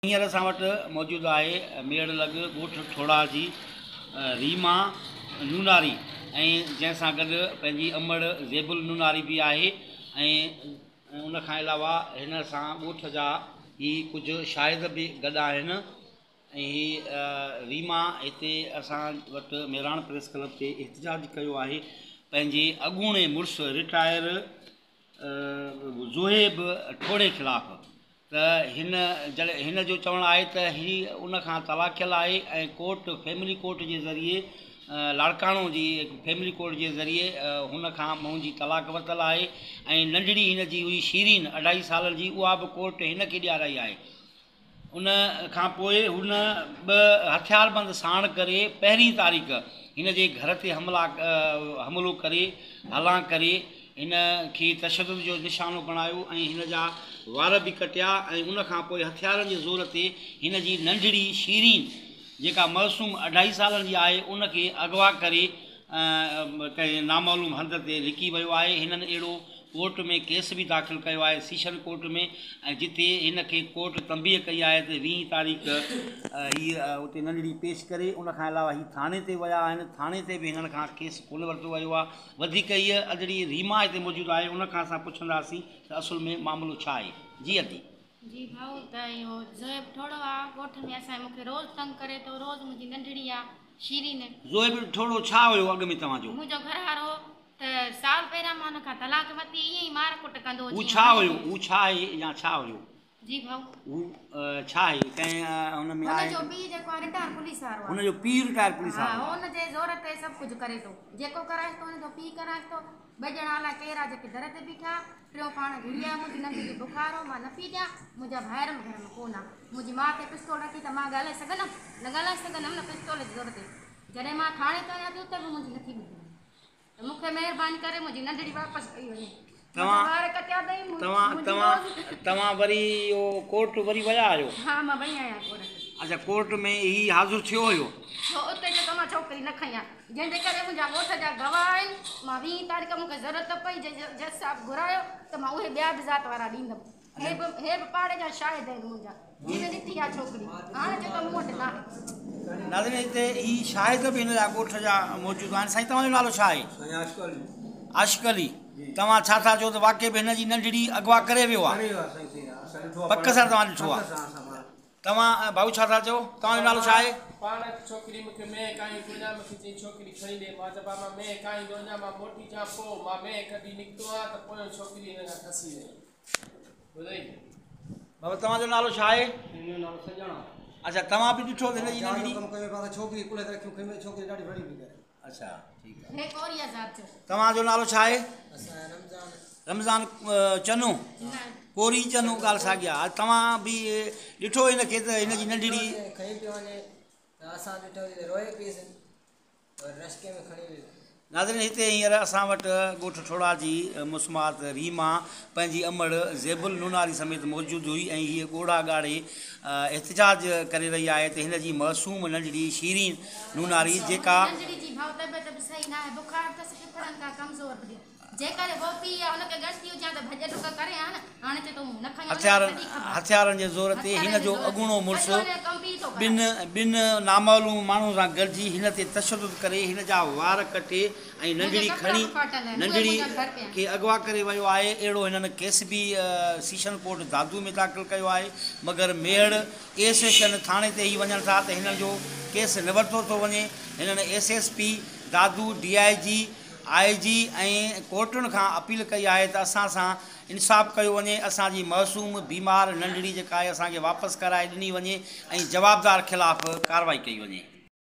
हींअर असां वटि मौजूदु आहे मेड़लॻ ॻोठ ठोड़ा जी रीमा नूनारी ऐं जंहिंसां गॾु पंहिंजी अमड़ ज़ेबुल नूनारी बि आहे ऐं उन खां अलावा हिन सां ॻोठ जा ही कुझु शाहिद बि गॾु आहिनि ऐं ही रीमा हिते असां वटि मेराण प्रेस क्लब ते एहतिजाज कयो आहे पंहिंजे अॻूणे मुड़ुसु रिटायर ज़ोहेब ठोड़े ख़िलाफ़ु त हिन जो चवणु आहे त ही उन खां तलाक़ियल आहे ऐं कोर्ट फैमिली कोर्ट जे ज़रिए लाड़काणो जी फैमिली कोर्ट जे ज़रिए हुन खां मुंहुं जी तलाक वरितल आहे ऐं नंढड़ी हिन जी हुई शीरीन 2.5 सालनि जी उहा बि कोर्ट हिन खे ॾियाराई आहे। उन खां पोइ हुन ॿ हथियारबंद साण करे पहिरीं तारीख़ हिन जे घर ते हमिलो करे हलां करे हिन खे तशद्दुद जो निशानो बणायो ऐं हिन जा वार बि कटिया ऐं उन खां पोइ हथियारनि जे ज़ोर ते हिन जी नंढड़ी शीरीन जेका मासूम 2.5 सालनि जी आहे उन खे अगवा करे कंहिं नामालूम हंध ते लिकी वियो आहे। हिननि अहिड़ो कोर्ट में केस बि दाख़िल कयो आहे सीशन कोर्ट में ऐं जिते हिन खे कोर्ट तंबीह कई आहे त 20 तारीख़ हीअ उते नंढड़ी पेश करे उन खां अलावा हीअ थाणे ते विया आहिनि। थाणे ते बि हिननि खां केस कोन वरितो वियो आहे। वधीक हीअ अॼड़ी रीमा हिते मौजूदु आहे उन खां असां पुछंदासीं त असुल में मामिलो छा आहे। जी अदी जी भाऊ त इहो ज़ोहेब ठोड़ो आहे ॻोठ में असां मूंखे रोज़ु तंग करे थो रोज़ु मुंहिंजी नंढड़ी आहे शीरीन। ज़ोहेब ठोड़ो छा हुयो अॻु में तव्हांजो? मुंहिंजो घर वारो त साल पहिरियां मां हुन खां तलाक वरिती ईअं ई मार कुट कंदो हू छा हुयो? हू छा आहे या छा हुयो? जी भाऊ हू छा आहे कंहिं हुन में आहे हुनजो पीउ जेको आहे रिटायर पुलिस वारो आहे। हुनजो पीउ रिटायर पुलिस वारो हा हुनजे ज़ोर ते सभु कुझु करे थो जेको कराए थो हुनजो पीउ कराए थो। 2 ॼणा अलाए केरु आहे जेके दर ते बीठा टियों पाण गुड़िया मुंहिंजी नंढी खे बुखार हो मां न पी ॾियां मुंहिंजा भाइर घर में कोन आहे। मुंहिंजी माउ ते पिस्तौल रखी त मां ॻाल्हाए सघंदमि न ॻाल्हाए सघंदमि न पिस्तौल जे ज़ोर ते। जॾहिं मां थाणे ते वञा थी उते बि मुंहिंजी नथी ॿुधी त मूंखे महिरबानी करे मुंहिंजी नंढड़ी वापसि कई वञे। तव्हां वरी इहो कोर्ट वरी विया आहियो? हा मां वई आहियां कोर्ट। अच्छा कोर्ट में ही हाज़िर थियो हुयो? छो उते जो त मां छोकिरी न खई आहे जंहिंजे करे मुंहिंजा ॻोठ जा गवाह आहिनि। मां 20 तारीख़ मूंखे ज़रूरत पई जज साहिबु घुरायो त मां उहे ॿिया बि ज़ात वारा ॾींदमि। हे बि पाड़े जा शाहिद आहिनि मुंहिंजा जिन ॾिठी आहे छोकिरी हाणे जो त मूं वटि न आहे। नाज़रीन हिते ही शाहिद बि हिन जा ॻोठ जा मौजूदु आहिनि। साईं तव्हांजो नालो छा आहे? आशिक़ अली। तव्हां छा था चओ त वाक़ई बि हिन जी नंढड़ी अगवा करे वियो आहे? पक सां तव्हां ॾिठो आहे? तव्हां भाऊ छा था चओ? तव्हांजो नालो छा आहे? पाण छोकिरी मूंखे मैं काई दुनिया मूंखे चई छोकिरी खणी ॾे मां चयो मां मैं काई दुनिया मां मोटी जा पोइ मां मैं कॾहिं निकितो आहे त पोइ छोकिरी हिन खां खसी वई ॿुधाई। बाबा तव्हांजो नालो छा आहे? मुंहिंजो नालो सॼणा। अच्छा तव्हां बि ॾिठो हिन जी नंढड़ी छोकिरी कुल छोकिरी ॾाढी वॾी बि करे। अच्छा ठीकु आहे। हे कोरिया ज़ात जो। तव्हांजो नालो छा आहे? रमज़ान रमज़ान चनू कोरी चनू ॻाल्हि साॻी आहे। तव्हां बि ॾिठो हिन खे त हिन जी नंढड़ी खई पियो वञे त असां ॾिठो रोए पियसि रस्ते में खणी वियो। नाज़रीन हिते हींअर असां वटि ॻोठ ठोड़ा जी मुस्मात रीमा पंहिंजी अमड़ ज़ेबुल नूनारी समेत मौजूदु हुई ऐं हीअ ॻोढ़ा ॻाढ़े एहतिजाज करे रही आहे त हिन जी मासूम नंढड़ी शीरीन नूनारी जेका नंढड़ी जी भाउ तबियत बि सही न आहे बुखार अथसि फिफड़नि खां कमज़ोर बि जेकर वो पी उनखे गश्ती हुजां त भॼ डुक करे हा न हाणे चए तो न खई हथियारनि जे ज़ोर ते हिन जो अॻूणो मुड़ुसु ॿिनि नामालूम माण्हुनि सां गॾिजी हिन ते तशद्दुद करे हिन जा वार कटे ऐं नंढड़ी खणी नंढड़ी खे अगवा करे वियो आहे। अहिड़ो हिननि केस बि सीशन कोर्ट दादू में दाख़िल कयो आहे मगर मेड़ ए सेशन थाणे ते ई वञनि था त हिननि जो केस न वरितो थो वञे। हिननि SSP दादू DIG IG ऐं कोर्टुनि खां अपील कई आहे त असां सां इंसाफ़ कयो वञे असांजी मासूम बीमार नंढड़ी जेका आहे असांखे वापसि कराए ॾिनी वञे ऐं जवाबदार ख़िलाफ़ु कार्रवाई कई वञे।